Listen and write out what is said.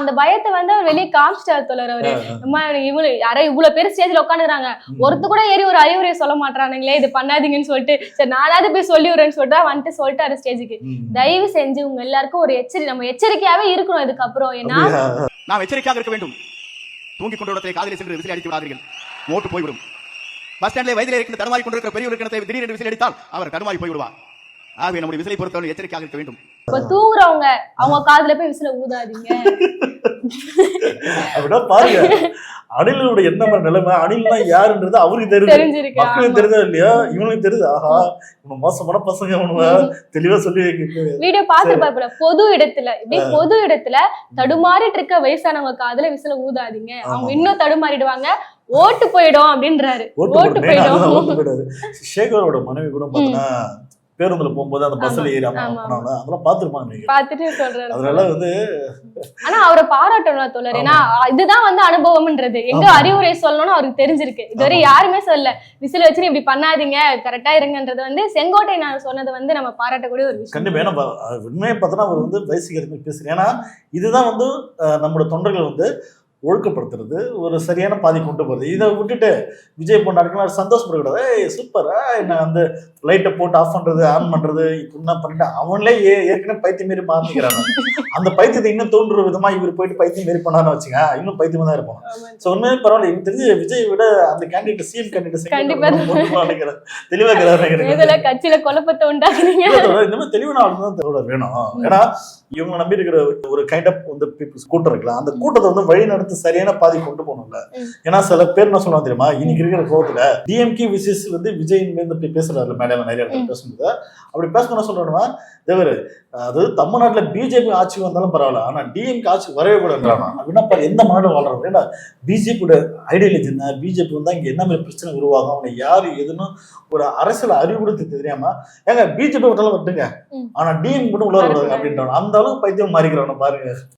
அந்த பயத்தை வந்து அவர் வெளியே காமிச்சிட்டாரு தோழர். அவரு இவரு யாரோ இவ்வளவு பேர் ஸ்டேஜ்ல உட்காந்துறாங்க, ஒருத்த கூட ஏறி ஒரு அறிவுரையை சொல்ல மாட்டானுங்களே, இது பண்ணாதீங்கன்னு சொல்லிட்டு சரி நானாவது போய் சொல்லி விடுறேன்னு சொல்லிட்டு வந்துட்டு சொல்லிட்டாரு ஸ்டேஜுக்கு. தயவு செஞ்சு உங்க எல்லாருக்கும் ஒரு நம்ம எச்சரிக்கையாவே இருக்கணும் இதுக்கப்புறம். ஏன்னா நாம் எச்சரிக்கையாக இருக்க வேண்டும். தூங்கிக் கொண்ட இடத்தை காதிலே சென்று விசில் அடித்து விடாதீர்கள், ஓட்டு போய்விடும். பஸ் ஸ்டாண்டிலே வயதிலே இருக்கின்ற தடுமாறி கொண்டிருக்கிற பெரிய கிணத்தை திடீரென்று விசில் அடித்தால் அவர் தடுமாறி போய்விடுவார். ஆகவே நம்முடைய விசிலை பொறுத்தவரை எச்சரிக்கையாக இருக்க வேண்டும். இப்ப தூங்குறவங்க அவங்க காதுல போய் விசில ஊதாதீங்க. அப்படின்னா பாருங்க, அணிலுடைய என்ன நிலைமை, அணில்னா யாருன்றது அவருக்கு தெரியுது, மக்களுக்கு தெரியுதா இல்லையா, இவனுக்கு தெரியுது. ஆஹா இவனு மோசமான பசங்க, அவனுவ தெளிவா சொல்லி வீடியோ பாத்துருப்பாரு. பொது இடத்துல இப்படி பொது இடத்துல தடுமாறிட்டு இருக்க வயசானவங்க காதுல விசில ஊதாதீங்க, அவங்க இன்னும் தடுமாறிடுவாங்க, ஓட்டு போயிடும் அப்படின்றாரு. ஓட்டு போயிடும். சேகரோட மனைவி கூட பாத்தீங்கன்னா பேருந்துல போகும்போது அந்த பஸ்ல ஏறி அதெல்லாம் பாத்துருப்பாங்க, பாத்துட்டு சொல்றாரு. அதனால வந்து ஆனா அவரை பாராட்டணும் தோழர். ஏன்னா இதுதான் வந்து அனுபவம்ன்றது. எங்க அறிவுரை சொல்லணும்னு அவருக்கு தெரிஞ்சிருக்கு. இதுவரை யாருமே சொல்லல விசில் வச்சு இப்படி பண்ணாதீங்க, கரெக்டா இருங்கன்றது வந்து செங்கோட்டை நான் சொன்னது வந்து நம்ம பாராட்டக்கூடிய ஒரு விஷயம். கண்டிப்பா. ஏன்னா உண்மையை பார்த்தோன்னா அவர் வந்து வயசுக்கு பேசுறேன். ஏன்னா இதுதான் வந்து நம்மளோட தொண்டர்கள் வந்து ஒழுக்கப்படுத்துறது, ஒரு சரியான பாதி கொண்டு போறது. இதை விட்டுட்டு விஜய் பொண்ணு சந்தோஷப்படக்கூடாது, சூப்பரா என்ன வந்து லைட்டை போட்டு ஆஃப் பண்றது ஆன் பண்றது இப்படிலாம் பண்ணிட்டு அவங்களே ஏற்கனவே பைத்தியம் மாரி மாறிக்கிறாங்க. அந்த பைத்தியத்தை இன்னும் தோன்ற விதமா இவர் போயிட்டு பைத்தியம் மாரி பண்ணான்னு வச்சுங்க, இன்னும் பைத்தியமா தான் இருப்போம். ஸோ உண்மையே பரவாயில்ல. எனக்கு தெரிஞ்சு விஜய் விட அந்த கேண்டிடேட் சிஎம் கேண்டிடேட் தெளிவா இருக்கிறாரு. கட்சியில குழப்பத்தை உண்டாக்குறீங்க. இந்த மாதிரி தெளிவான ஆளுங்க தான் தோழர் வேணும். ஏன்னா இவங்க நம்பி இருக்கிற ஒரு கைண்ட் ஆஃப் வந்து பீப்புள்ஸ் கூட்டம் இருக்கலாம், அந்த கூட்டத்தை வந்து வழி நடத்தி சரியான பாதி கொண்டு போகணும்ல. ஏன்னா சில பேர் என்ன சொல்லுவாங்க தெரியுமா, இன்னைக்கு இருக்கிற கோவத்துல டிஎம்கே விசிஸ் வந்து விஜய் பேசுறாரு மேடையில நிறைய இடத்துல பேசும்போது. அப்படி பேசணும்னா சொல்றோம்னா தேவர் அது தமிழ்நாட்டுல பிஜேபி ஆட்சி வந்தாலும் பரவாயில்ல, ஆனா டிஎம்கே ஆட்சி வரவே கூடாதுன்றாங்க. அப்படின்னா எந்த மாநிலம் வாழ்றாங்க? ஏன்னா பிஜேபியோட ஐடியாலஜி என்ன, பிஜேபி வந்தா இங்க என்ன மாதிரி பிரச்சனை உருவாகும், அவனை யாரு எதுன்னு ஒரு அரசியல் அறிவு கொடுத்து தெரியாம ஏங்க பிஜேபி விட்டாலும் விட்டுங்க, ஆனா டிஎம்கே மட்டும் உள்ள வருவாங்க அப்படின்றாங்க. அந்த அளவுக்கு பைத்தியம் மாறிக்கிறவன பாருங்க.